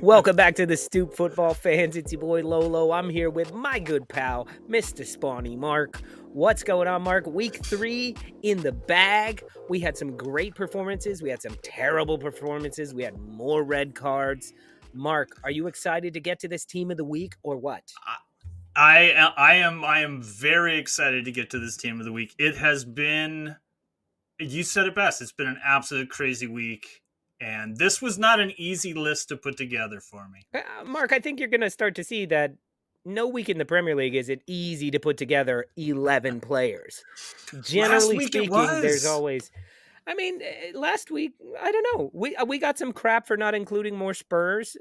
Welcome back to the Stoop football fans. It's your boy Lolo. I'm here with my good pal, Mr. Spawny Mark. What's going on, Mark? Week 3 in the bag. We had some great performances. We had some terrible performances. We had more red cards. Mark, are you excited to get to this team of the week or what? I am very excited to get to this team of the week. It has been, you said it best. It's been an absolute crazy week, and this was not an easy list to put together for me. Mark, I think you're going to start to see that no week in the Premier League is it easy to put together 11 players. Last Generally week it speaking, there's was. always last week, I don't know. We got some crap for not including more Spurs.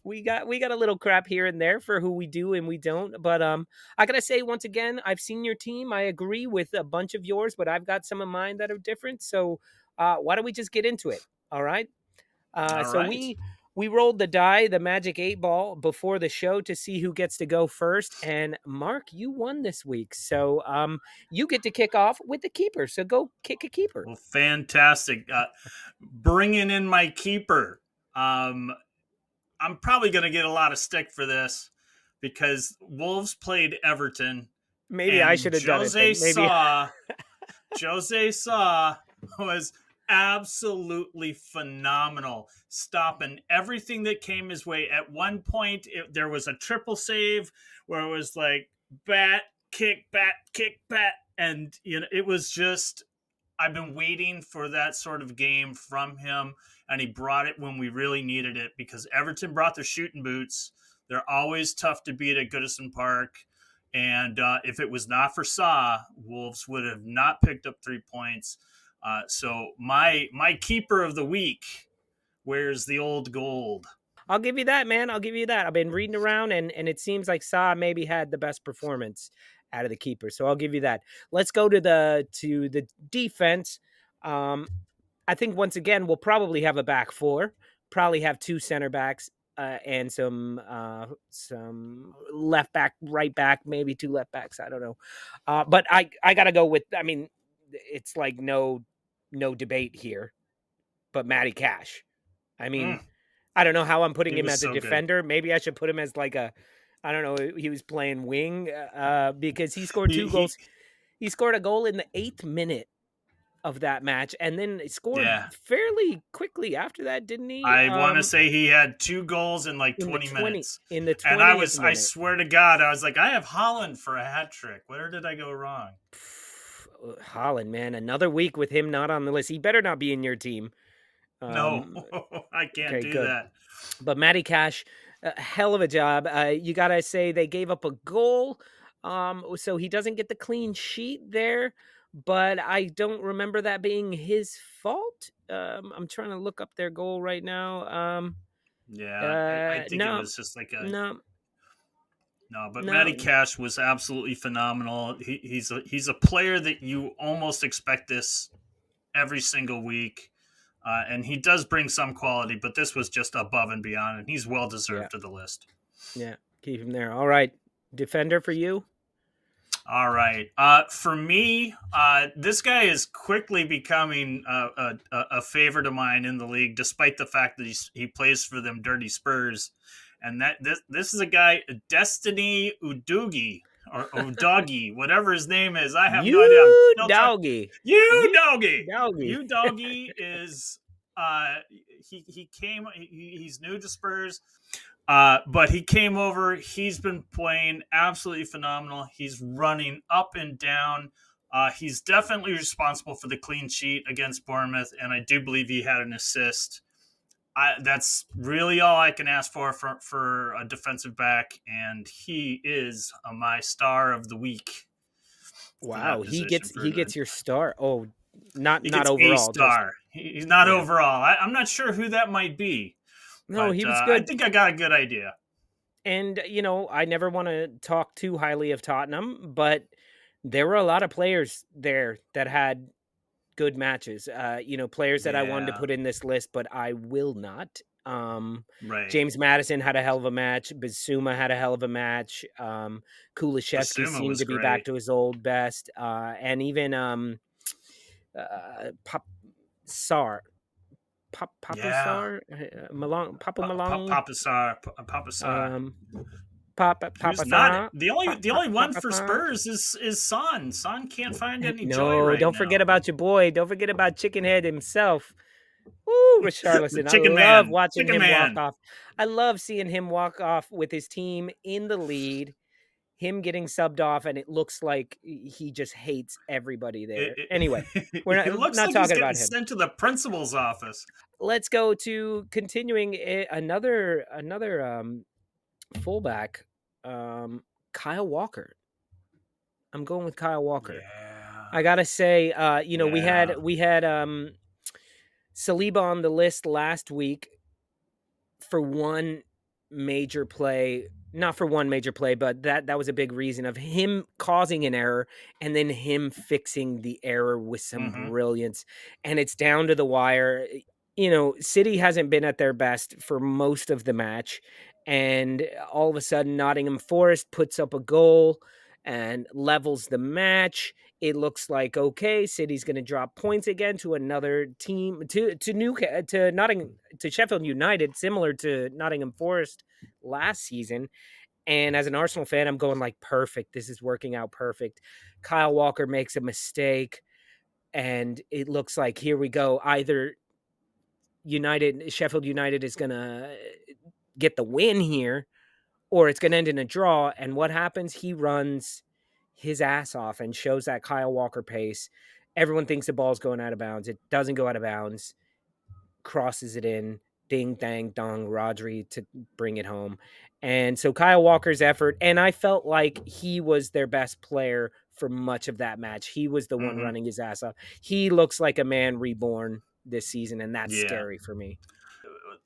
We got a little crap here and there for who we do and we don't. But I gotta say once again, I've seen your team. I agree with a bunch of yours, but I've got some of mine that are different. So why don't we just get into it? All right. All So right. we rolled the die, the magic 8 ball, before the show to see who gets to go first. And Mark, you won this week, so you get to kick off with the keeper. So go kick a keeper. Well, fantastic. Bringing in my keeper. Um, I'm probably going to get a lot of stick for this because Wolves played Everton, Maybe I and should have done it then. Maybe. Jose Saw was absolutely phenomenal, stopping everything that came his way. At one point, there was a triple save where it was like bat, kick, bat, and it was just. I've been waiting for that sort of game from him, and he brought it when we really needed it because Everton brought their shooting boots. They're always tough to beat at Goodison Park. And if it was not for Saw, Wolves would have not picked up 3 points. So my keeper of the week wears the old gold. I'll give you that, man. I'll give you that. I've been reading around, and it seems like Sa maybe had the best performance out of the keeper. So I'll give you that. Let's go to the defense. Um, I think once again we'll probably have a back four. Probably have two center backs and some left back, right back, maybe two left backs. I don't know, but I gotta go with. I mean, it's like no debate here. But Matty Cash. I mean, Mm, I don't know how I'm putting he him was as a so good. defender. Maybe I should put him as like a, I don't know. He was playing wing because he scored He, two he goals. He scored a goal in the 8th minute of that match, and then scored yeah. fairly quickly after that, didn't he? I want to say he had 2 goals in like In the 20 20 minutes. in the And 20th I minute. swear to God, I was like, I have Holland for a hat trick. Where did I go wrong? Holland, man, another week with him not on the list. He better not be in your team. No, Um, I can't okay, do good. that. But Matty Cash, a hell of a job. You gotta say they gave up a goal, so he doesn't get the clean sheet there. But I don't remember that being his fault. I'm trying to look up their goal right now. Yeah, I think it No, was just like a no, no, but Matty no. Cash was absolutely phenomenal. He's a player that you almost expect this every single week, and he does bring some quality, but this was just above and beyond, and he's well Yeah, deserved to the list. yeah. Keep him there. All right, defender for you. All right. For me, this guy is quickly becoming a favorite of mine in the league, despite the fact that he plays for them dirty Spurs. And this is a guy, Destiny Udogi or Udogi, whatever his name is. I have no idea. I'm You still trying. doggy. You You doggy, doggy. you doggy is he came. He's new to Spurs. But he came over. He's been playing absolutely phenomenal. He's running up and down. He's definitely responsible for the clean sheet against Bournemouth, and I do believe he had an assist. That's really all I can ask for a defensive back, and he is my star of the week for Wow, that position. he gets your star. Oh, not He not gets a overall, just star. He's not yeah. overall. I'm not sure who that might be, No, but he was I good. think I got a good idea. And I never want to talk too highly of Tottenham, but there were a lot of players there that had good matches. Players that I wanted to Yeah, put in this list, but I will not. right. James Madison had a hell of a match. Bizuma had a hell of a match. Kulishevsky Basuma seemed was to be back great. to his old best. And even Pop Sar Yeah. Papusar, Malong, Papa Malongi, Papasar. um, Who's not Papasa, the only one for Papasa. Spurs is Son. Son can't find any joy No, right don't forget now. about your boy. Don't forget about Chickenhead himself. Woo, The Richarlison. I Chicken love Man. watching Chicken him walk Man. off. I love seeing him walk off with his team in the lead, him getting subbed off, and it looks like he just hates everybody there. Anyway, we're It looks not like he's talking getting about him. sent to the principal's office. Let's go to continuing another fullback, Kyle Walker. I'm going with Kyle Walker. Yeah. I gotta say, Yeah. we had Saliba on the list last week for one major play, not for one major play, but that was a big reason of him causing an error and then him fixing the error with some Mm-hmm. brilliance. And it's down to the wire. City hasn't been at their best for most of the match. And all of a sudden, Nottingham Forest puts up a goal and levels the match. It looks like okay, City's going to drop points again to another team to Nottingham to Sheffield United, similar to Nottingham Forest last season. And as an Arsenal fan, I'm going like perfect. This is working out perfect. Kyle Walker makes a mistake, and it looks like here we go. Either Sheffield United is going to get the win here, or it's going to end in a draw. And what happens? He runs his ass off and shows that Kyle Walker pace. Everyone thinks the ball's going out of bounds. It doesn't go out of bounds. Crosses it in. Ding, dang, dong, Rodri to bring it home. And so Kyle Walker's effort, and I felt like he was their best player for much of that match. He was the one Mm-hmm. running his ass off. He looks like a man reborn this season, and that's Yeah. scary for me.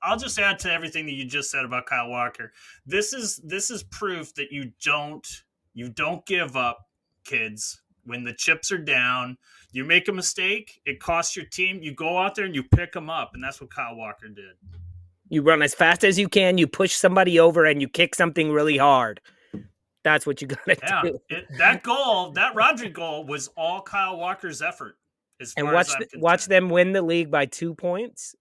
I'll just add to everything that you just said about Kyle Walker. This is proof that you don't give up, kids. When the chips are down, you make a mistake, it costs your team. You go out there and you pick them up, and that's what Kyle Walker did. You run as fast as you can, you push somebody over, and you kick something really hard. That's what you got to Yeah, do. that goal, that Rodri goal, was all Kyle Walker's effort, as And far as I'm watch concerned. them win the league by 2 points,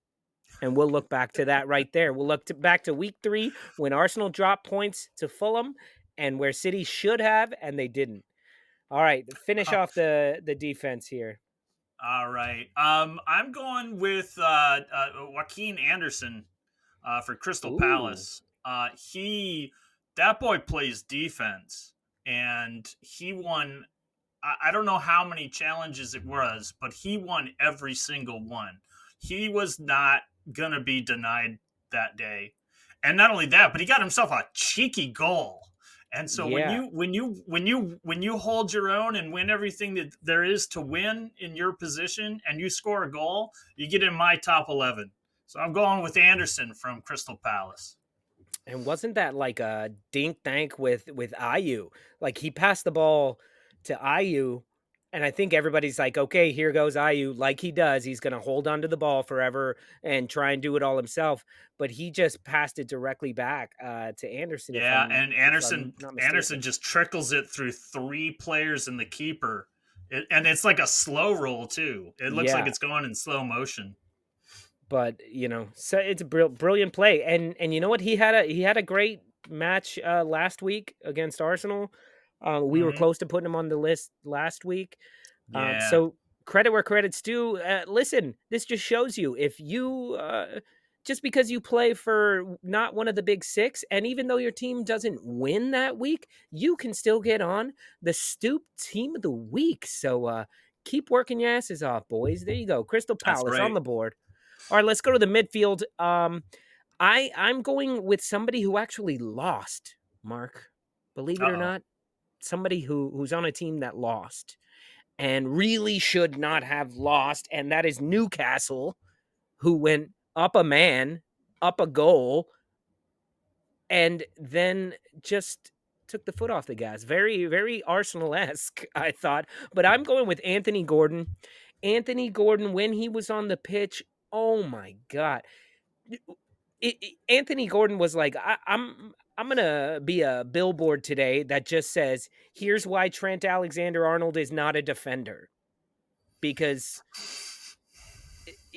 and we'll look back to that right there. We'll back to week 3 when Arsenal dropped points to Fulham and where City should have and they didn't. All right, finish off the defense here. All right. I'm going with Joaquin Anderson for Crystal Ooh. Palace. That boy plays defense, and he won. I don't know how many challenges it was, but he won every single one. He was not gonna be denied that day, and not only that, but he got himself a cheeky goal. And so Yeah. when you hold your own and win everything that there is to win in your position, and you score a goal, you get in my top 11. So I'm going with Anderson from Crystal Palace. And wasn't that like a dink tank with Ayu? Like he passed the ball to Ayu, and I think everybody's like, okay, here goes Ayu. Like he does, he's going to hold on to the ball forever and try and do it all himself. But he just passed it directly back to Anderson, Yeah, and if I'm not Anderson mistaken. just trickles it through 3 players and the keeper, and it's like a slow roll too. It looks like Yeah, it's going in slow motion. but so it's a brilliant play, and you know what? He had a great match last week against Arsenal. We were Hmm. close to putting him on the list last week. Yeah, So credit where credit's due. Listen, this just shows you if you just because you play for not one of the big 6, and even though your team doesn't win that week, you can still get on the Stoop Team of the Week. So keep working your asses off, boys. There you go, Crystal that's Palace on right. the board. All right, let's go to the midfield. I'm going with somebody who actually lost. Mark, believe it or Uh oh. not, somebody who's on a team that lost and really should not have lost, and that is Newcastle, who went up a man, up a goal, and then just took the foot off the gas. Very, very Arsenal-esque, I thought. But I'm going with Anthony Gordon. Anthony Gordon, when he was on the pitch, oh my God. Anthony Gordon was like, I'm gonna be a billboard today that just says, "Here's why Trent Alexander-Arnold is not a defender," because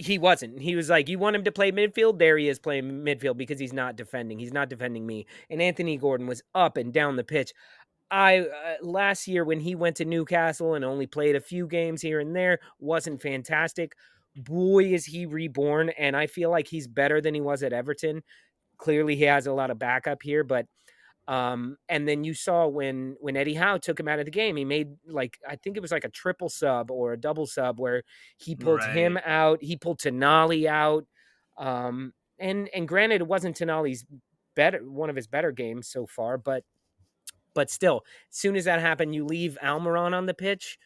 he wasn't. He was like, you want him to play midfield? There he is playing midfield because he's not defending. He's not defending me. And Anthony Gordon was up and down the pitch. Last year when he went to Newcastle and only played a few games here and there, wasn't fantastic. Boy, is he reborn, and I feel like he's better than he was at Everton. Clearly, he has a lot of backup here, but and then you saw when Eddie Howe took him out of the game, he made like I think it was like a triple sub or a double sub where he pulled him Right. out, he pulled Tonali out, and granted, it wasn't Tonali's one of his better games so far, but still, as soon as that happened, you leave Almiron on the pitch,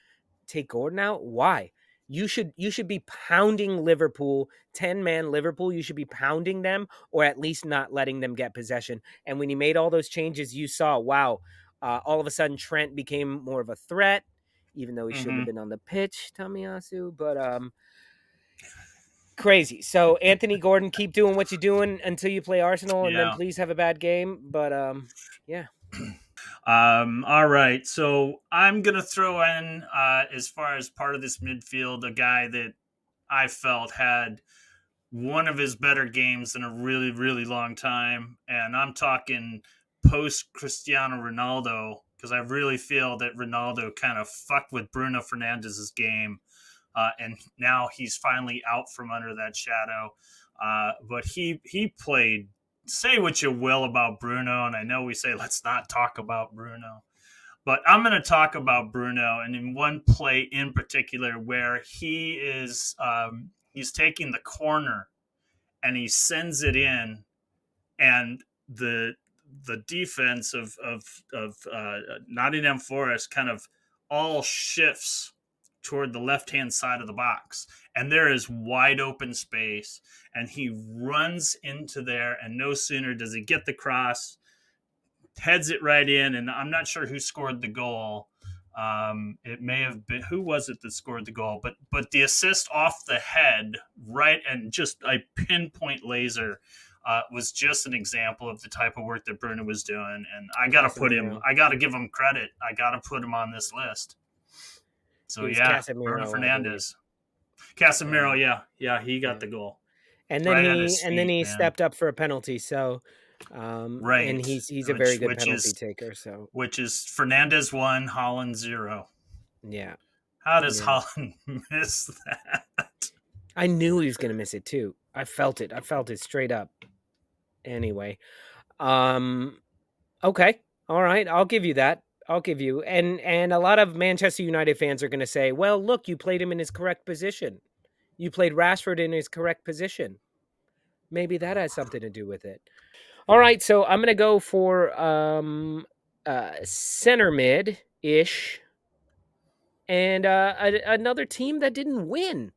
take Gordon out. Why? You should be pounding Liverpool, 10-man Liverpool. You should be pounding them, or at least not letting them get possession. And when he made all those changes, you saw, wow, all of a sudden Trent became more of a threat, even though he shouldn't have been on the pitch, Tomiyasu. But crazy. So Anthony Gordon, keep doing what you're doing until you play Arsenal, and then Yeah. please have a bad game. But yeah. All right. So I'm gonna throw in, as far as part of this midfield, a guy that I felt had one of his better games in a really, really long time, and I'm talking post Cristiano Ronaldo, because I really feel that Ronaldo kind of fucked with Bruno Fernandes's game, and now he's finally out from under that shadow. But he played. Say what you will about Bruno, and I know we say let's not talk about Bruno, but I'm going to talk about Bruno, and in one play in particular where he's taking the corner and he sends it in, and the defense of Nottingham Forest kind of all shifts toward the left hand side of the box, and there is wide open space, and he runs into there, and no sooner does he get the cross, heads it right in, and I'm not sure who scored the goal. It may have been, who was it that scored the goal? But the assist off the head, right, and just a pinpoint laser, was just an example of the type of work that Bruno was doing. And I got to put him. Casemiro. I got to give him credit. I got to put him on this list. It So was yeah, Bruno Casemiro, I believe. Fernandez, Casemiro, And yeah, he got yeah. the goal And then right at he his and then feet, he man. stepped up for a penalty. So, and Right, he's a very which good which penalty is taker. So, which is Fernandez 1, Holland 0. yeah, How does yeah. Holland miss that? I knew he was gonna miss it too. I felt it. I felt it straight up. Anyway, um, okay, all right. I'll give you that. I'll give you. And a lot of Manchester United fans are gonna say, "Well, look, you played him in his correct position. You played Rashford in his correct position. Maybe that has something to do with it." All right, so I'm gonna go for center mid ish, and another team that didn't win,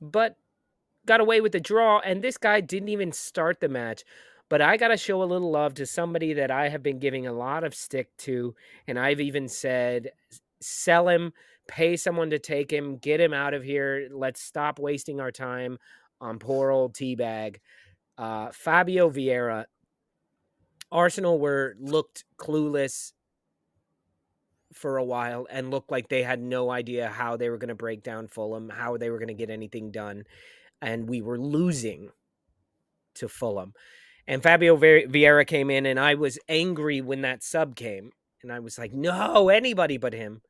but got away with the draw. And this guy didn't even start the match, but I gotta show a little love to somebody that I have been giving a lot of stick to, and I've even said, sell him, pay someone to take him, get him out of here. Let's stop wasting our time on poor old teabag. Fabio Vieira. Arsenal were looked clueless for a while and looked like they had no idea how they were going to break down Fulham, how they were going to get anything done, and we were losing to Fulham. And Fabio Vieira came in, and I was angry when that sub came, and I was like, no, anybody but him.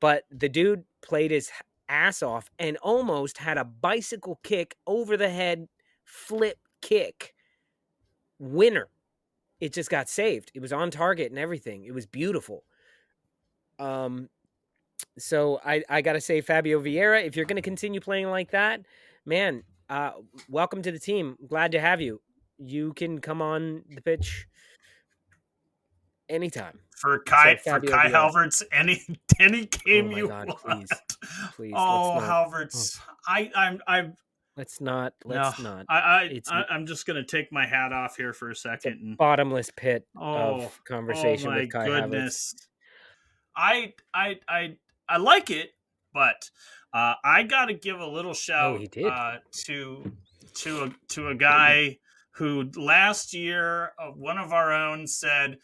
But the dude played his ass off and almost had a bicycle kick over the head flip kick winner. It just got saved. It was on target and everything. It was beautiful. Um, so I got to say, Fabio Vieira, if you're going to continue playing like that, man, welcome to the team. Glad to have you. You can come on the pitch anytime. For So For Fabio Kai Vieira. Havertz, any Oh game my you God, want. please, please, let's Oh, not. Oh, Havertz, I let's not. no, Let's not. It's I'm just gonna take my hat off here for a it's a second, and bottomless pit oh, of oh conversation my with Kai Havertz. goodness, I I I I like it, but I got to give a little Oh, shout, he did. to a guy who last year, one of our own said,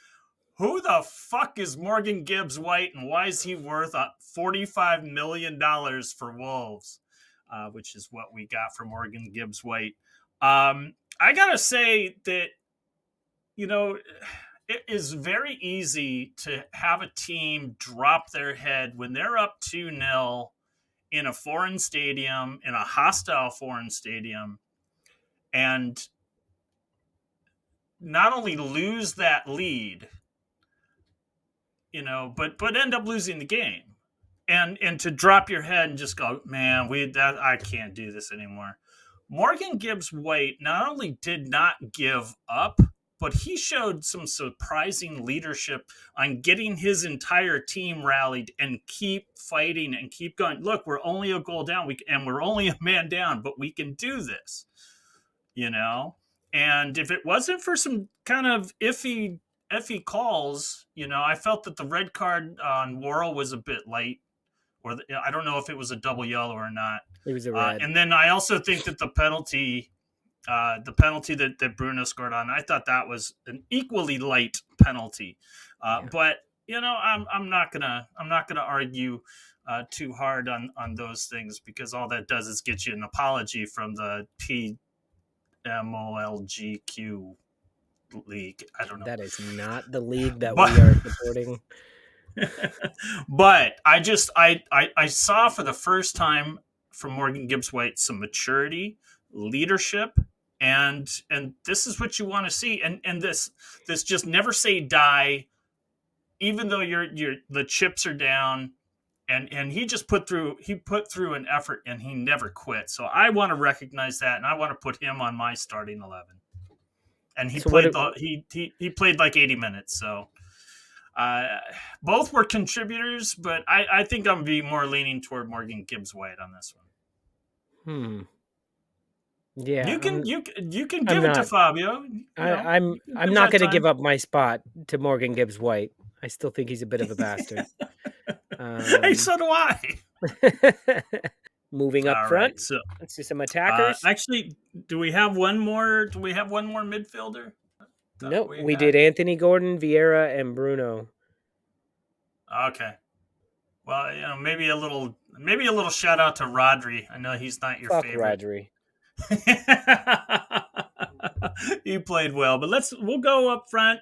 "Who the fuck is Morgan Gibbs White, and why is he worth $45 million for Wolves?" which is what we got from Morgan Gibbs White. I gotta say that, you know, it is very easy to have a team drop their head when they're up 2-0 in a foreign stadium, in a hostile foreign stadium, and not only lose that lead, but end up losing the game. And to drop your head and just go, man, I can't do this anymore. Morgan Gibbs White not only did not give up, but he showed some surprising leadership on getting his entire team rallied and keep fighting and keep going. Look, we're only a goal down, and we're only a man down, but we can do this, you know. And if it wasn't for some kind of iffy calls, I felt that the red card on Worrell was a bit light, I don't know if it was a double yellow or not. It was a red. And then I also think that the penalty that Bruno scored on, I thought that was an equally light penalty. But I'm not gonna argue too hard on those things, because all that does is get you an apology from the PMOLGQ league. I don't know. That is not the league that we are supporting. But I saw for the first time from Morgan Gibbs White some maturity, leadership, and this is what you want to see. And this just never say die, even though the chips are down. And he just put through an effort, and he never quit. So I want to recognize that, and I want to put him on my starting 11. And he played he played like 80 minutes. So both were contributors, but I think I'm be more leaning toward Morgan Gibbs White on this one. Yeah, you can give it to Fabio. I'm not going to give up my spot to Morgan Gibbs White. I still think he's a bit of a bastard. Hey, so do I. Moving up front, right, so let's do some attackers. Actually, do we have one more? Do we have one more midfielder? No, we did Anthony Gordon, Vieira, and Bruno. Okay. Well, maybe a little shout out to Rodri. I know he's not your favorite. Rodri. He played well, but we'll go up front.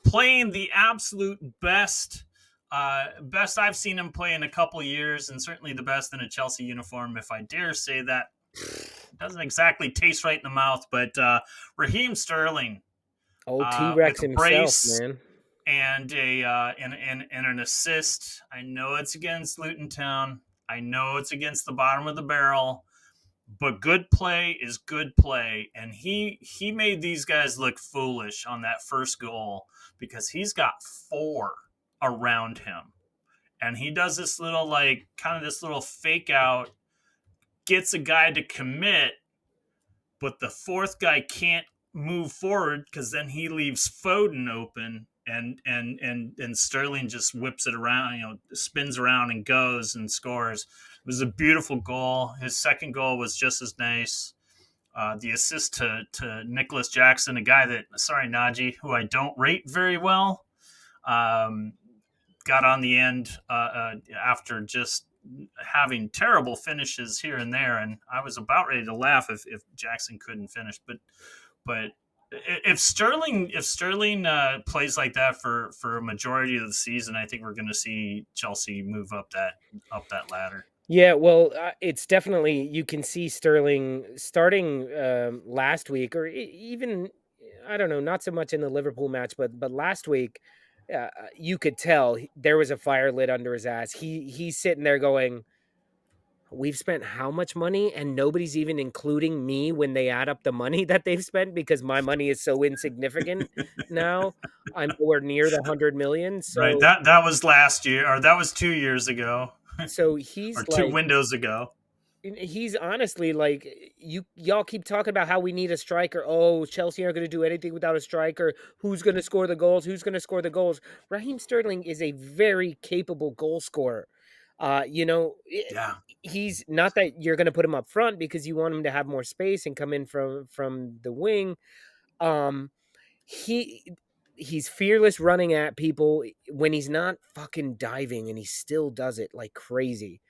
Playing the absolute best I've seen him play in a couple of years, and certainly the best in a Chelsea uniform, if I dare say that. It doesn't exactly taste right in the mouth, but Raheem Sterling, old T-Rex himself, man, and an assist. I know it's against Luton Town. I know it's against the bottom of the barrel, but good play is good play, and he made these guys look foolish on that first goal, because he's got 4 around him, and he does this little this little fake out, gets a guy to commit, but the 4th guy can't move forward, because then he leaves Foden open, and Sterling just whips it around, spins around and goes and scores. It was a beautiful goal. His second goal was just as nice. The assist to Nicholas Jackson, a guy that, Naji, who I don't rate very well, got on the end after just having terrible finishes here and there, and I was about ready to laugh if Jackson couldn't finish. But if Sterling plays like that for a majority of the season, I think we're going to see Chelsea move up that ladder. Yeah, well, it's definitely, you can see Sterling starting last week, or even, I don't know, not so much in the Liverpool match, but last week, you could tell there was a fire lit under his ass. He's sitting there going, we've spent how much money, and nobody's even including me when they add up the money that they've spent, because my money is so insignificant now. I'm nowhere near the 100 million. So right, that was last year, or that was 2 years ago. So he's or 2 windows ago. He's honestly like, y'all keep talking about how we need a striker. Oh, Chelsea aren't going to do anything without a striker. Who's going to score the goals? Who's going to score the goals? Raheem Sterling is a very capable goal scorer. He's not that you're going to put him up front because you want him to have more space and come in from the wing. He's fearless running at people when he's not fucking diving, and he still does it like crazy.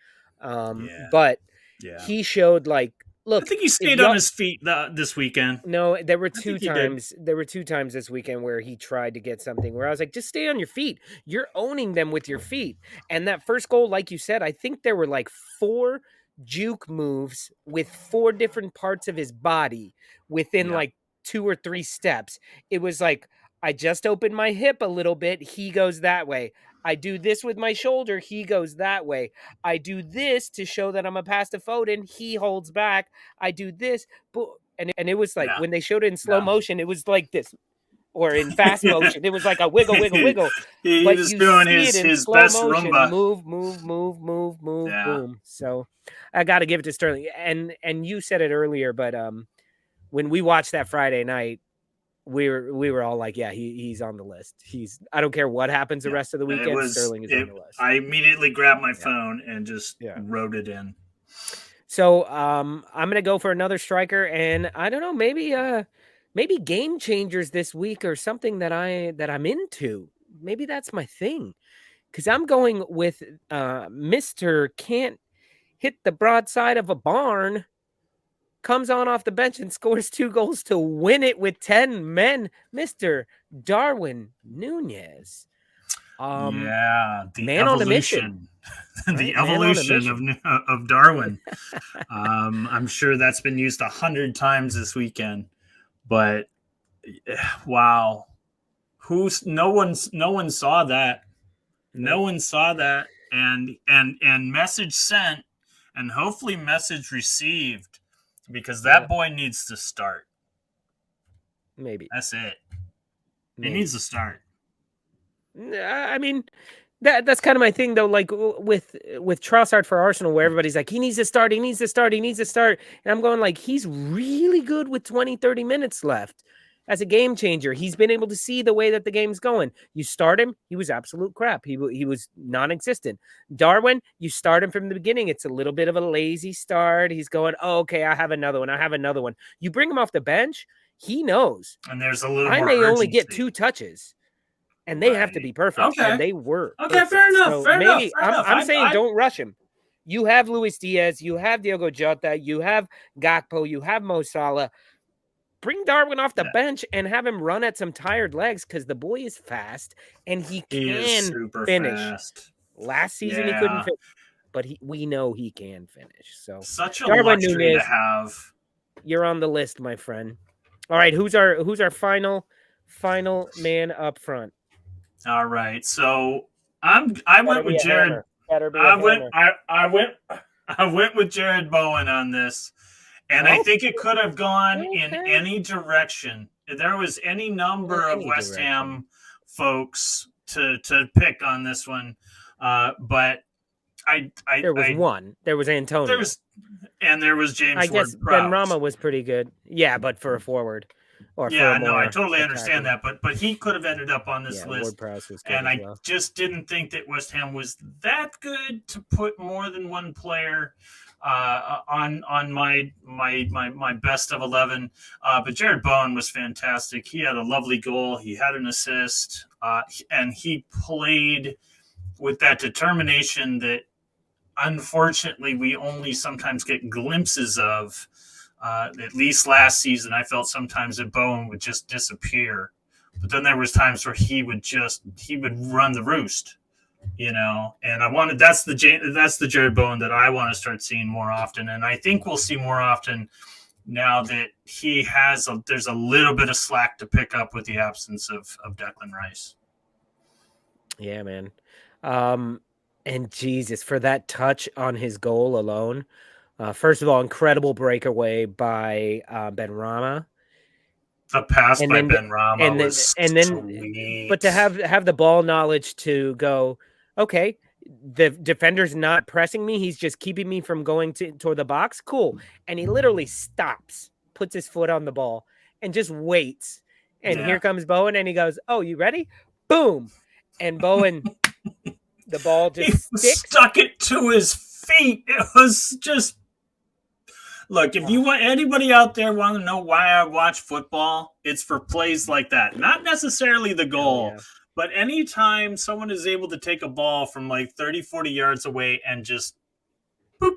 But Yeah. he showed like, I look, think he if stayed on y'all his feet this weekend. no, there were I two think he did. times. There were two times this weekend where he tried to get something where I was like, just stay on your feet. You're owning them with your feet. And that first goal, like you said, I think there were like four juke moves with four different parts of his body within Yeah. like two or three steps. It was like, I just opened my hip a little bit. He goes that way. I do this with my shoulder. He goes that way. I do this to show that I'm a pass to Foden. He holds back. I do this. But and it was like Yeah. when they showed it in slow Yeah. motion, it was like this, or in fast motion, it was like a wiggle, wiggle, wiggle. He But was you doing see it his in his slow best motion, rumba. move, move, move, move, move, Yeah. boom. So I got to give it to Sterling. And you said it earlier, but when we watched that Friday night, we were all like, yeah, he's on the list. I don't care what happens the Yeah. rest of the It weekend. was Sterling is on it. the list. I immediately grabbed my Yeah, phone and just yeah. wrote it in. So I'm gonna go for another striker, and I don't know, maybe game changers this week or something that I'm into. Maybe that's my thing. Because I'm going with Mr. Can't hit the broadside of a barn, comes on off the bench and scores 2 goals to win it with 10 men, Mr. Darwin Nunez. Yeah, the Man on a mission, evolution, the right? Man on a evolution mission. of Darwin. I'm sure that's been used 100 times this weekend, but wow, no one saw that. No Nope. one saw that, and message sent, and hopefully message received, because Yeah, that boy needs to start. maybe. That's it. He needs Maybe. to start. I mean, that's kind of my thing though. Like with Trossard for Arsenal, where everybody's like, he needs to start, he needs to start, he needs to start, and I'm going like, he's really good with 20, 30 minutes left. As a game changer, he's been able to see the way that the game's going. You start him, he was absolute crap. He was non-existent. Darwin, you start him from the beginning. It's a little bit of a lazy start. He's going, oh, okay, I have another one. I have another one. You bring him off the bench, he knows And there's a little I more may only get urgency. 2 touches and they have to Right. be perfect, and Okay. they were Okay. Fair perfect. enough. So Fair enough. maybe Fair I'm enough. I'm saying don't rush him. You have Luis Diaz, you have Diogo Jota, you have Gakpo, you have Mo Salah. Bring Darwin off the Yeah. bench and have him run at some tired legs because the boy is fast and he He is can super finish. fast. Last season he couldn't Yeah. finish, but we know he can finish. So Such a Darwin luxury to Nunez, have. you're on the list, my friend. All right, who's our final man up front? All right. So I Better went be with a Jared. hammer. Better be a I went hammer. I went I went with Jared Bowen on this. And I Oh, think it could have gone in okay. any direction. There was any number of Any West direction. Ham folks to pick on this one. But There was I one. There was Antonio. there was I James guess Ward Ben Prowse. Rama was pretty good. Yeah, but for a forward or for a Yeah, no, I more totally understand attacking. that, but he could have ended up on this Yeah, Ward list, Prowse was good and as I well. just didn't think that West Ham was that good to put more than one player on my best of 11. But Jared Bowen was fantastic. He had a lovely goal. He had an assist, and he played with that determination that unfortunately we only sometimes get glimpses of. At least last season, I felt sometimes that Bowen would just disappear, but then there was times where he would run the roost, And I wanted that's the Jared Bowen that I want to start seeing more often, and I think we'll see more often now that there's a little bit of slack to pick up with the absence of Declan Rice. Yeah, man. And Jesus, for that touch on his goal alone. First of all, incredible breakaway by Ben Rama. The pass And by then Ben Rama and then was and then but to sweet. have the ball knowledge to go, okay, the defender's not pressing me, he's just keeping me from going toward the box. Cool. And he literally stops, puts his foot on the ball, and just waits. And Yeah. here comes Bowen, and he goes, oh, you ready? Boom. And Bowen, the ball He just sticks. stuck it to his feet. It was just look. If you want anybody out there want to know why I watch football, it's for plays like that. Not necessarily the Hell goal, yeah. but anytime someone is able to take a ball from like 30, 40 yards away and just boop,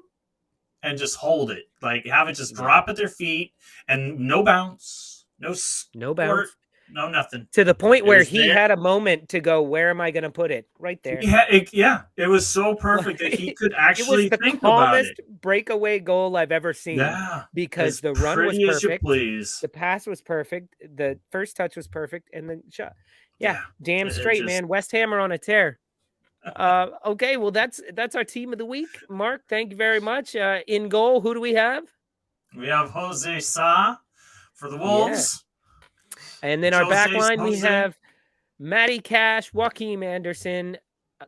and just hold it. Like have it just drop at their feet and no bounce, no No squirt, bounce. no nothing. To the point It where was he there. had a moment to go, where am I going to put it? Right there. It was so perfect that he could It was actually the think about it. calmest breakaway goal I've ever seen Yeah, because as the run was pretty as you perfect. please. The pass was perfect. The first touch was perfect. And the shot. Yeah, Yeah, damn it straight, just man. West Ham are on a tear. Okay, well, that's our team of the week. Mark, thank you very much. In goal, who do we have? we have Jose Sa for the Yeah. Wolves. And then our back line, we Jose. have Matty Cash, Joaquin Anderson,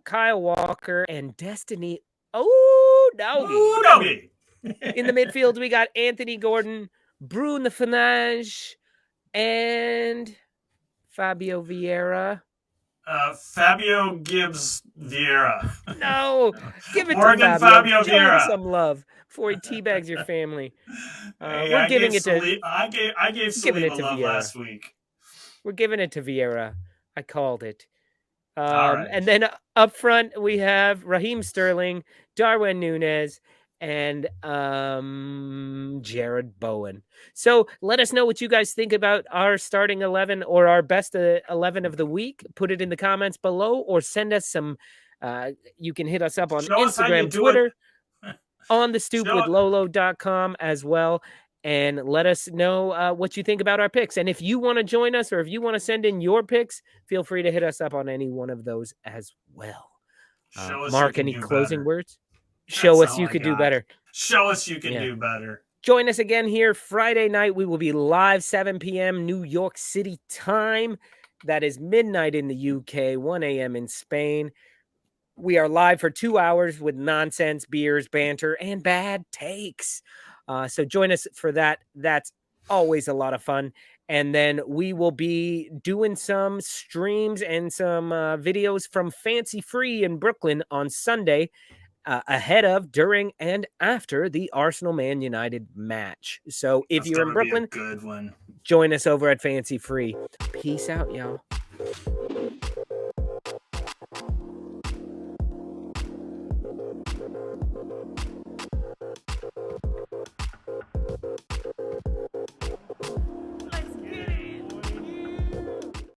Kyle Walker, and Destiny. Oh, doggy. Ooh, doggy. In the midfield, we got Anthony Gordon, Bruno Fernandes, and Fabio Vieira. Fabio Gibbs Vieira. No, give it to Morgan Fabio. Fabio Show him Vieira. some love before he teabags your family. Hey, We're giving it to I gave Saliba love Vieira. last week. We're giving it to Vieira. I called it. All right. And then up front, we have Raheem Sterling, Darwin Nunez, and Jared Bowen. So let us know what you guys think about our starting 11 or our best 11 of the week. Put it in the comments below or send us some. You can hit us up on Instagram, Twitter, on the stoopwithlolo.com as well. And let us know what you think about our picks. And if you want to join us or if you want to send in your picks, feel free to hit us up on any one of those as well. Mark, any closing words? Show us you could do better. Show us you can do better. Join us again here Friday night. We will be live 7 p.m. New York City time. That is midnight in the UK, 1 a.m. in Spain. We are live for 2 hours with nonsense, beers, banter, and bad takes. So join us for that. That's always a lot of fun. And then we will be doing some streams and some videos from Fancy Free in Brooklyn on Sunday, ahead of, during, and after the Arsenal Man United match. So if you're in Brooklyn, good one. Join us over at Fancy Free. Peace out, y'all.